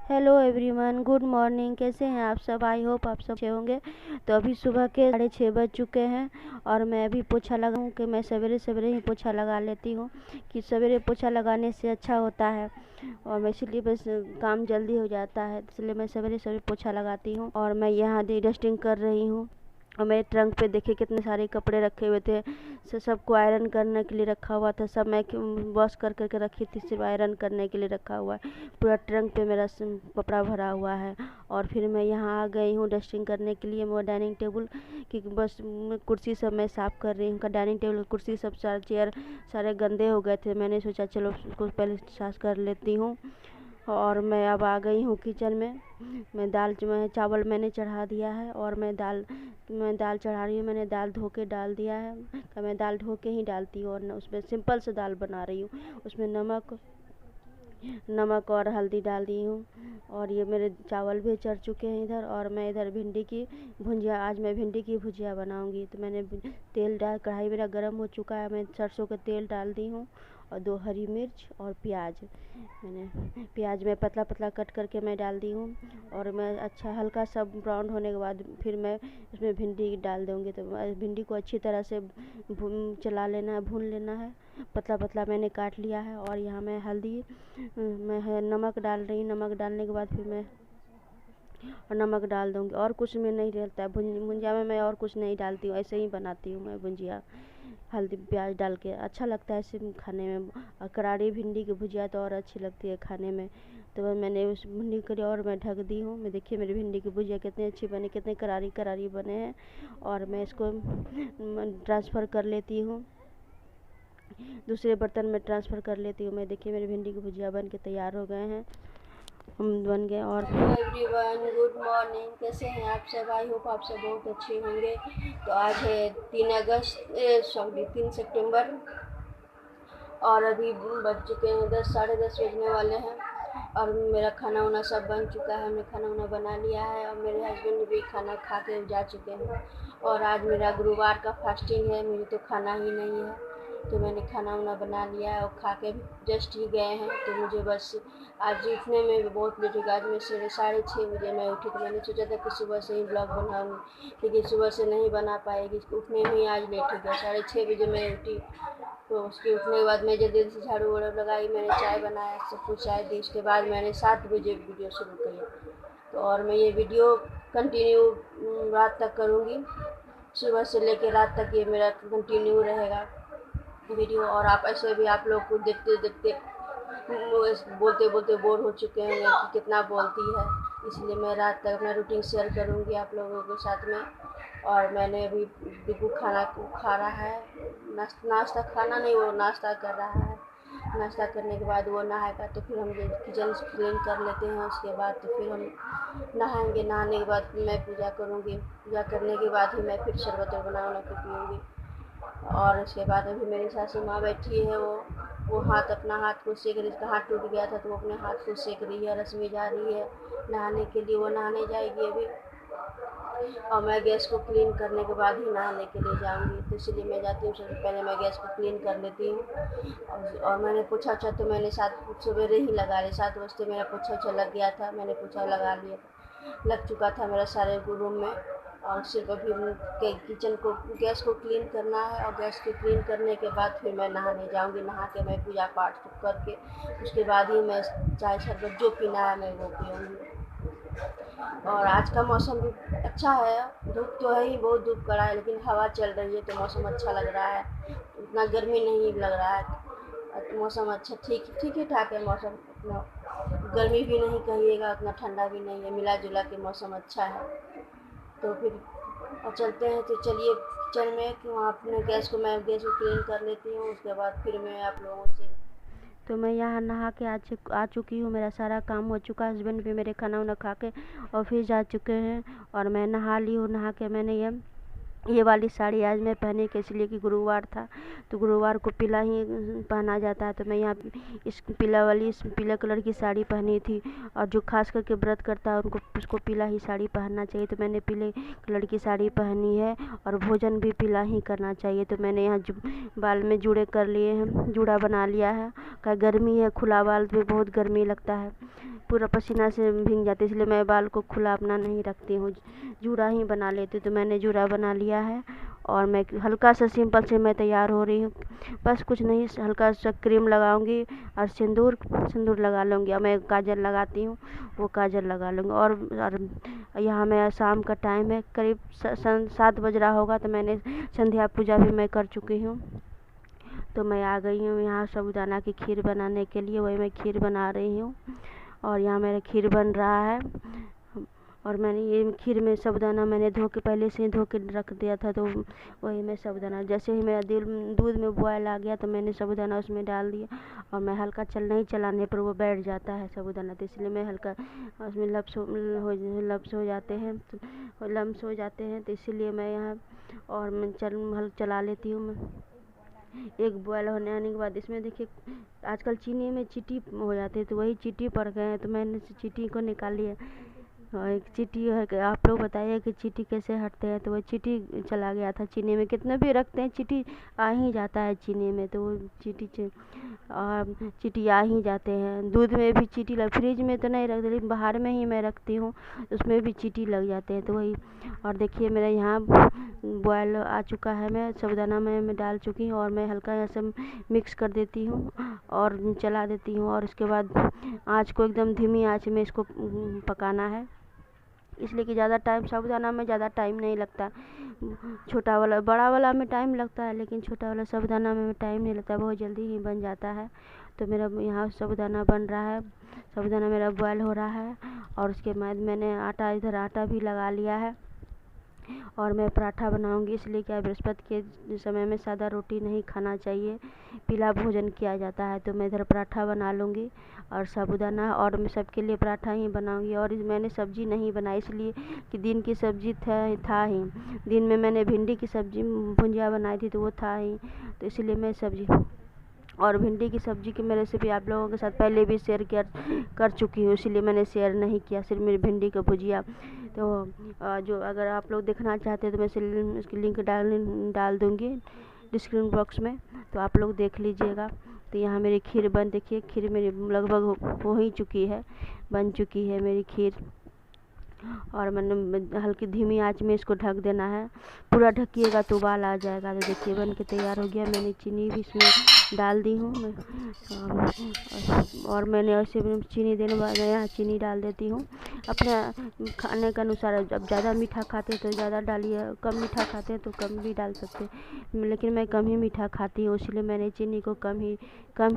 Hello everyone, good morning. कैसे हैं आप सब? आई होप आप सब अच्छे होंगे। तो अभी सुबह के 6:30 बज चुके हैं और मैं अभी पोछा लगाऊँ कि मैं सवेरे सवेरे ही पोछा लगा लेती हूँ कि सवेरे पोछा लगाने से अच्छा होता है और मैं इसलिए बस काम जल्दी हो जाता है, इसलिए मैं सवेरे सवेरे पोछा लगाती हूँ। और मैं यहाँ डस्टिंग कर रही हूँ और मेरे ट्रंक पे देखिए कितने सारे कपड़े रखे हुए थे। सबको आयरन करने के लिए रखा हुआ था, सब मैं वॉश कर करके रखी थी, सिर्फ आयरन करने के लिए रखा हुआ है। पूरा ट्रंक पे मेरा कपड़ा भरा हुआ है। और फिर मैं यहाँ आ गई हूँ डस्टिंग करने के लिए। वो डाइनिंग टेबल की बस कुर्सी सब मैं साफ़ कर रही हूँ। डाइनिंग टेबल कुर्सी सब सारे चेयर सारे गंदे हो गए थे, मैंने सोचा चलो उसको पहले साफ़ कर लेती हूँ। और मैं अब आ गई हूँ किचन में। मैं चावल मैंने चढ़ा दिया है और मैं दाल चढ़ा रही हूँ। मैंने दाल धो के डाल दिया है, तो मैं दाल धो के ही डालती हूँ और उसमें सिंपल से दाल बना रही हूँ। उसमें नमक और हल्दी डाल दी हूँ। और ये मेरे चावल भी चढ़ चुके हैं इधर। और मैं इधर भिंडी की भुजिया, आज मैं भिंडी की भुजिया बनाऊँगी। तो मैंने तेल डाल, कढ़ाई मेरा गर्म हो चुका है, मैं सरसों का तेल डाल दी हूँ और 2 हरी मिर्च और प्याज मैं पतला पतला कट करके मैं डाल दी हूँ। और मैं अच्छा हल्का सा ब्राउन होने के बाद फिर मैं उसमें भिंडी डाल दूँगी। तो भिंडी को अच्छी तरह से भून लेना है। पतला पतला मैंने काट लिया है। और यहाँ मैं नमक डाल रही। नमक डालने के बाद फिर मैं नमक डाल दूँगी और कुछ में नहीं डलता है भुजिया में, मैं और कुछ नहीं डालती हूँ, ऐसे ही बनाती हूँ मैं भुजिया। हल्दी प्याज डाल के अच्छा लगता है ऐसे खाने में। और करारी भिंडी की भुजिया तो और अच्छी लगती है खाने में। तो मैंने उस भिंडी को और मैं ढक दी हूँ। मैं देखिए मेरी भिंडी की भुजिया कितनी अच्छी बनी, कितने करारी करारी बने हैं। और मैं इसको ट्रांसफ़र कर लेती हूँ, दूसरे बर्तन में ट्रांसफ़र कर लेती हूँ। मैं देखिए मेरी भिंडी की भुजिया बन के तैयार हो गए हैं, बन गए। और एवरीवन, गुड मॉर्निंग। कैसे हैं आप सब? आई होप आप सब बहुत अच्छे होंगे। तो आज है 3 सितंबर और अभी बज चुके हैं 10, साढ़े 10 बजने वाले हैं। और मेरा खाना वाना सब बन चुका है, हमने खाना वाना बना लिया है और मेरे हस्बैंड भी खाना खा के जा चुके हैं। और आज मेरा गुरुवार का फास्टिंग है, मुझे तो खाना ही नहीं है, तो मैंने खाना वाना बना लिया है और खा के जस्ट ही गए हैं। तो मुझे बस आज उठने में भी बहुत लेट हो गया। आज मैं 6:30 बजे मैं उठी, तो मैंने सोचा था कि सुबह से ही ब्लॉग बनाऊँगी, लेकिन सुबह से नहीं बना पाएगी, उठने में ही आज लेट हो गया। 6:30 बजे मैं उठी। तो उसके उठने के बाद मैं जल्दी से झाड़ू वाड़ू लगाई, मैंने चाय बनाया, सबको चाय दी। उसके बाद मैंने 7 बजे वीडियो शुरू की। तो और मैं ये वीडियो कंटिन्यू रात तक करूँगी, सुबह से लेकर रात तक ये मेरा कंटिन्यू रहेगा वीडियो। और आप ऐसे भी आप लोग को देखते देखते बोलते बोलते बोर हो चुके होंगे कि कितना बोलती है, इसलिए मैं रात तक अपना रूटीन शेयर करूँगी आप लोगों के साथ में। और मैंने अभी बिगू खाना खा रहा है, नाश्ता खाना नहीं, वो नाश्ता कर रहा है। नाश्ता करने के बाद वो नहाएगा तो फिर हम किचन क्लीन कर लेते हैं। उसके बाद तो फिर हम नहाएंगे, नहाने के बाद मैं पूजा करूँगी। पूजा करने के बाद ही मैं फिर शरबत बना के पीऊँगी। और उसके बाद अभी मेरी सासू माँ बैठी है, वो अपना हाथ को सेक रही, इसका हाथ टूट गया था तो वो अपने हाथ को सेक रही है। रश्मि जा रही है नहाने के लिए, वो नहाने जाएगी अभी। और मैं गैस को क्लीन करने के बाद ही नहाने के लिए जाऊंगी, तो इसलिए मैं जाती हूँ सबसे पहले मैं गैस को क्लीन कर लेती हूँ। और मैंने पोछा तो मैंने सवेरे ही लगा लिया, 7 बजते मेरा पोछा लग गया था, मैंने पोछा लगा लिया था, लग चुका था मेरा सारे रूम में। और सिर्फ अभी किचन को गैस को क्लीन करना है। और गैस को क्लीन करने के बाद फिर मैं नहाने जाऊंगी। नहा के मैं पूजा पाठ करके उसके बाद ही मैं चाय शरबत जो पीना है मैं वो पीऊँगी। और आज का मौसम भी अच्छा है, धूप तो है ही, बहुत धूप कड़ा है, लेकिन हवा चल रही है तो मौसम अच्छा लग रहा है, उतना गर्मी नहीं लग रहा है। मौसम अच्छा ठीक ही ठाक है मौसम, उतना गर्मी भी नहीं कहिएगा, उतना ठंडा भी नहीं है, मिला जुला के मौसम अच्छा है। तो फिर चलते हैं, तो चलिए किचन में कि वहाँ अपने गैस को क्लीन कर लेती हूँ। उसके बाद फिर मैं आप लोगों से तो मैं यहाँ नहा के आ चुकी हूँ, मेरा सारा काम हो चुका है। हस्बैंड भी मेरे खाना वाना खा के ऑफिस जा चुके हैं और मैं नहा ली हूँ। नहा के मैंने ये वाली साड़ी आज मैं पहने के इसलिए कि गुरुवार था, तो गुरुवार को पीला ही पहना जाता है। तो मैं यहाँ इस पीला कलर की साड़ी पहनी थी। और जो खास करके व्रत करता है उसको पीला ही साड़ी पहनना चाहिए, तो मैंने पीले कलर की साड़ी पहनी है। और भोजन भी पीला ही करना चाहिए। तो मैंने यहाँ बाल में जूड़े कर लिए हैं, जूड़ा बना लिया है, क्या गर्मी है, खुला बाल में बहुत गर्मी लगता है, पूरा पसीना से भीग जाते, इसलिए मैं बाल को खुला अपना नहीं रखती हूँ, जूड़ा ही बना लेती हूँ। तो मैंने जूड़ा बना लिया है और मैं हल्का सा सिंपल से मैं तैयार हो रही हूँ। बस कुछ नहीं, हल्का सा क्रीम लगाऊंगी और सिंदूर लगा लूँगी। और मैं काजल लगाती हूँ, वो काजल लगा लूँगी। और यहाँ मैं शाम का टाइम है, करीब 7 बज रहा होगा, तो मैंने संध्या पूजा भी मैं कर चुकी हूँ। तो मैं आ गई हूँ यहाँ साबूदाना की खीर बनाने के लिए। वही मैं खीर बना रही हूँ और यहाँ मेरा खीर बन रहा है। और मैंने ये खीर में साबूदाना मैंने पहले से ही धो के रख दिया था। तो वही मैं साबूदाना, जैसे ही मेरा दूध में बॉयल आ गया तो मैंने साबूदाना उसमें डाल दिया। और मैं हल्का नहीं चलाने पर वो बैठ जाता है साबूदाना, तो इसलिए मैं हल्का, उसमें लम्स हो जाते हैं, तो इसीलिए मैं यहाँ और मैं चला लेती हूँ। मैं एक बॉयल होने आने के बाद इसमें देखिए आजकल चीनी में चींटी हो जाती है, तो वही चींटी पड़ गए हैं, तो मैंने चींटी को निकाल लिया। और एक चींटी है कि आप लोग बताइए कि चींटी कैसे हटते हैं। तो वो चींटी चला गया था चीनी में, कितना भी रखते हैं चींटी आ ही जाता है चीनी में। तो वो चींटी आ ही जाते हैं। दूध में भी चींटी फ्रिज में तो नहीं रखती, लेकिन बाहर में ही मैं रखती हूँ, उसमें भी चींटी लग जाते हैं। तो वही, और देखिए मेरा यहाँ बॉयल आ चुका है। मैं साबूदाना मैं डाल चुकी हूँ और मैं हल्का ऐसे मिक्स कर देती हूँ और चला देती हूँ। और उसके बाद आँच को एकदम धीमी आँच में इसको पकाना है, इसलिए कि ज़्यादा टाइम साबूदाना में ज़्यादा टाइम नहीं लगता। बड़ा वाला में टाइम लगता है, लेकिन छोटा वाला साबूदाना में टाइम नहीं लगता, बहुत जल्दी ही बन जाता है। तो मेरा यहाँ साबूदाना बन रहा है, साबूदाना मेरा बॉयल हो रहा है। और उसके बाद मैंने इधर आटा भी लगा लिया है और मैं पराठा बनाऊंगी। इसलिए क्या, बृहस्पति के समय में सादा रोटी नहीं खाना चाहिए, पीला भोजन किया जाता है। तो मैं इधर पराठा बना लूँगी और साबूदाना, और मैं सबके लिए पराठा ही बनाऊंगी। और मैंने सब्ज़ी नहीं बनाई, इसलिए कि दिन की सब्ज़ी था ही। दिन में मैंने भिंडी की सब्ज़ी भुंजिया बनाई थी, तो वो था ही, तो इसलिए मैं सब्ज़ी, और भिंडी की सब्ज़ी की मैं रेसिपी आप लोगों के साथ पहले भी शेयर कर चुकी हूँ, इसलिए मैंने शेयर नहीं किया, सिर्फ मेरी भिंडी का भुजिया। तो जो अगर आप लोग देखना चाहते हैं तो मैं इसकी लिंक डाल दूँगी डिस्क्रिप्शन बॉक्स में, तो आप लोग देख लीजिएगा। तो यहाँ मेरी खीर देखिए खीर मेरी लगभग हो ही चुकी है, बन चुकी है मेरी खीर। और मैंने हल्की धीमी आंच में इसको ढक देना है, पूरा ढकिएगा तो उबाल आ जाएगा। तो देखिए बन के तैयार हो गया। मैंने चीनी भी इसमें डाल दी हूँ और मैंने ऐसे चीनी देने बाद यहाँ चीनी डाल देती हूँ अपने खाने के अनुसार। अब ज़्यादा मीठा खाते हैं तो ज़्यादा डालिए, कम मीठा खाते हैं तो कम भी डाल सकते हैं, लेकिन मैं कम ही मीठा खाती हूँ, इसलिए मैंने चीनी को कम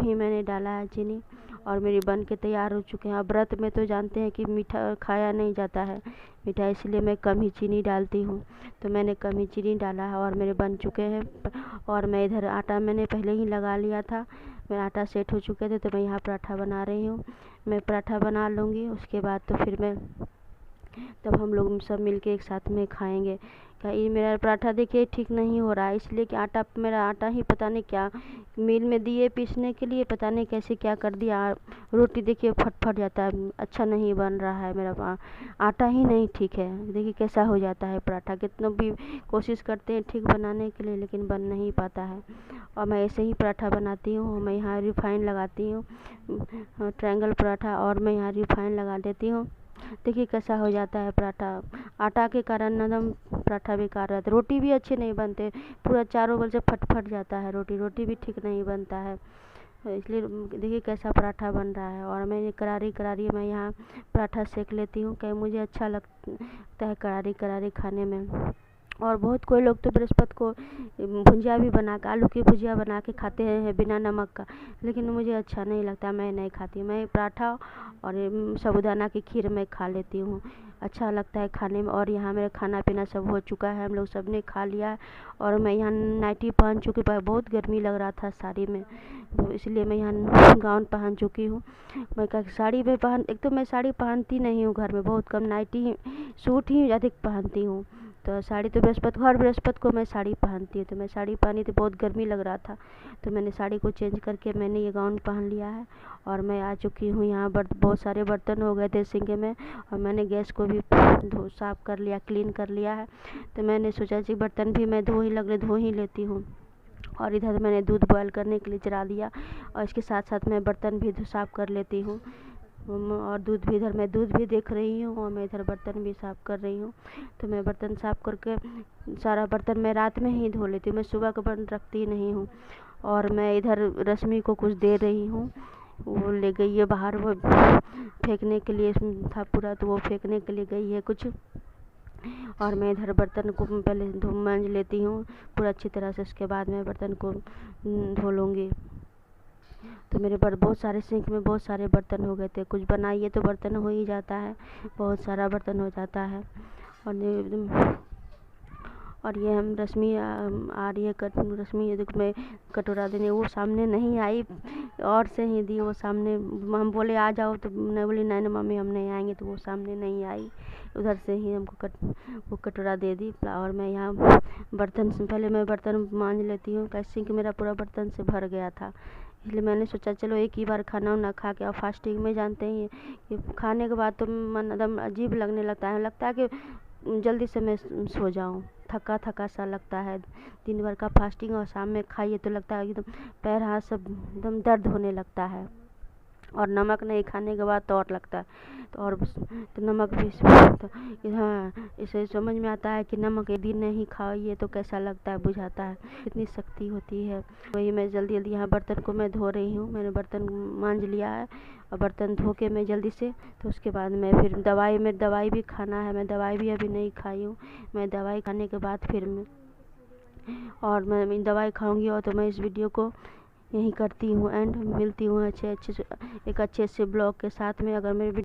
ही मैंने डाला है चीनी। और मेरी बन के तैयार हो चुके हैं। अब व्रत में तो जानते हैं कि मीठा खाया नहीं जाता है मीठा, इसलिए मैं कम ही चीनी डालती हूँ। तो मैंने कम ही चीनी डाला है और मेरे बन चुके हैं। और मैं इधर आटा मैंने पहले ही लगा लिया था, मेरा आटा सेट हो चुके थे। तो मैं यहाँ पराठा बना रही हूँ। मैं पराठा बना लूँगी, उसके बाद तो फिर मैं तब हम लोग सब मिलके एक साथ में खाएंगे। क्या ये मेरा पराठा देखिए ठीक नहीं हो रहा है, इसलिए कि मेरा आटा ही पता नहीं क्या मिल में दिए पीसने के लिए, पता नहीं कैसे क्या कर दिया। रोटी देखिए फट जाता है, अच्छा नहीं बन रहा है, मेरा आटा ही नहीं ठीक है। देखिए कैसा हो जाता है पराठा, कितना भी कोशिश करते हैं ठीक बनाने के लिए, लेकिन बन नहीं पाता है। और मैं ऐसे ही पराठा बनाती हूँ। मैं यहाँ रिफाइन लगाती हूँ, ट्रायंगल पराठा, और मैं यहाँ रिफाइन लगा देती हूँ। देखिए कैसा हो जाता है पराठा, आटा के कारण नरम पराठा बेकार रहता है। रोटी भी अच्छे नहीं बनते, पूरा चारों बल से फट जाता है, रोटी भी ठीक नहीं बनता है। इसलिए देखिए कैसा पराठा बन रहा है। और मैं करारी मैं यहाँ पराठा सेक लेती हूँ, क्या मुझे अच्छा लगता है करारी खाने में। और बहुत कोई लोग तो बृहस्पति को भुजिया भी आलू की भुजिया बना के खाते हैं बिना नमक का, लेकिन मुझे अच्छा नहीं लगता, मैं नहीं खाती। मैं पराठा और साबूदाना की खीर मैं खा लेती हूँ, अच्छा लगता है खाने में। और यहाँ मेरा खाना पीना सब हो चुका है, हम लोग सब ने खा लिया है। और मैं यहाँ नाइटी पहन चुकी, बहुत गर्मी लग रहा था साड़ी में, तो इसलिए मैं यहाँ गाउन पहन चुकी हूँ। मैं साड़ी में एक तो मैं साड़ी पहनती नहीं हूँ घर में, बहुत कम नाइटी सूट ही अधिक पहनती हूँ। तो साड़ी तो हर बृहस्पति को मैं साड़ी पहनती हूँ, तो मैं साड़ी पहनी थी, बहुत गर्मी लग रहा था, तो मैंने साड़ी को चेंज करके मैंने ये गाउन पहन लिया है। और मैं आ चुकी हूँ यहाँ, बहुत सारे बर्तन हो गए थे सिंक में, और मैंने गैस को भी साफ़ कर लिया, क्लीन कर लिया है। तो मैंने सोचा कि बर्तन भी मैं धो ही लेती हूँ। और इधर मैंने दूध बॉयल करने के लिए चढ़ा दिया, और इसके साथ साथ मैं बर्तन भी साफ़ कर लेती हूँ। और दूध भी इधर मैं दूध भी देख रही हूँ और मैं इधर बर्तन भी साफ़ कर रही हूँ। तो मैं बर्तन साफ़ करके सारा बर्तन मैं रात में ही धो लेती हूँ, मैं सुबह का बर्तन रखती नहीं हूँ। और मैं इधर रश्मि को कुछ दे रही हूँ, वो ले गई है बाहर, वो फेंकने के लिए था पूरा, तो वो फेंकने के लिए गई है कुछ। और मैं इधर बर्तन को पहले मांज लेती हूँ पूरा अच्छी तरह से, उसके बाद मैं बर्तन को धो लूँगी। तो मेरे बहुत सारे सिंक में बहुत सारे बर्तन हो गए थे, कुछ बनाइए तो बर्तन हो ही जाता है, बहुत सारा बर्तन हो जाता है। और ये हम रश्मि आ रही है रश्मि ये देखो मैं कटोरा देने, वो सामने नहीं आई और से ही दी, वो सामने हम बोले आ जाओ तो मैं बोली नहीं ना मम्मी हम नहीं आएंगे, तो वो सामने नहीं आई, उधर से ही हमको वो कटोरा दे दी। और मैं यहाँ बर्तन से पहले मैं बर्तन मांज लेती हूँ, कैसे सिंक मेरा पूरा बर्तन से भर गया था, इसलिए मैंने सोचा चलो एक ही बार खाना वाना खा के, और फास्टिंग में जानते ही कि खाने के बाद तो मन एकदम अजीब लगने लगता है कि जल्दी से मैं सो जाऊं, थका थका सा लगता है। दिन भर का फास्टिंग और शाम में खाइए तो लगता है एकदम पैर हाथ सब एकदम दर्द होने लगता है, और नमक नहीं खाने के बाद तो और लगता है, तो और तो नमक भी तो हाँ, इसे समझ में आता है कि नमक एक दिन नहीं खाइए तो कैसा लगता है, बुझाता है कितनी शक्ति होती है। वही मैं जल्दी जल्दी यहाँ बर्तन को मैं धो रही हूँ, मैंने बर्तन मांज लिया है और बर्तन धो के मैं जल्दी से, तो उसके बाद मैं फिर दवाई भी खाना है, मैं दवाई भी अभी नहीं खाई हूँ, मैं दवाई खाने के बाद फिर मैं दवाई खाऊंगी। और तो मैं इस वीडियो को यहीं करती हूँ एंड, मिलती हूँ एक अच्छे से ब्लॉग के साथ में। अगर मेरी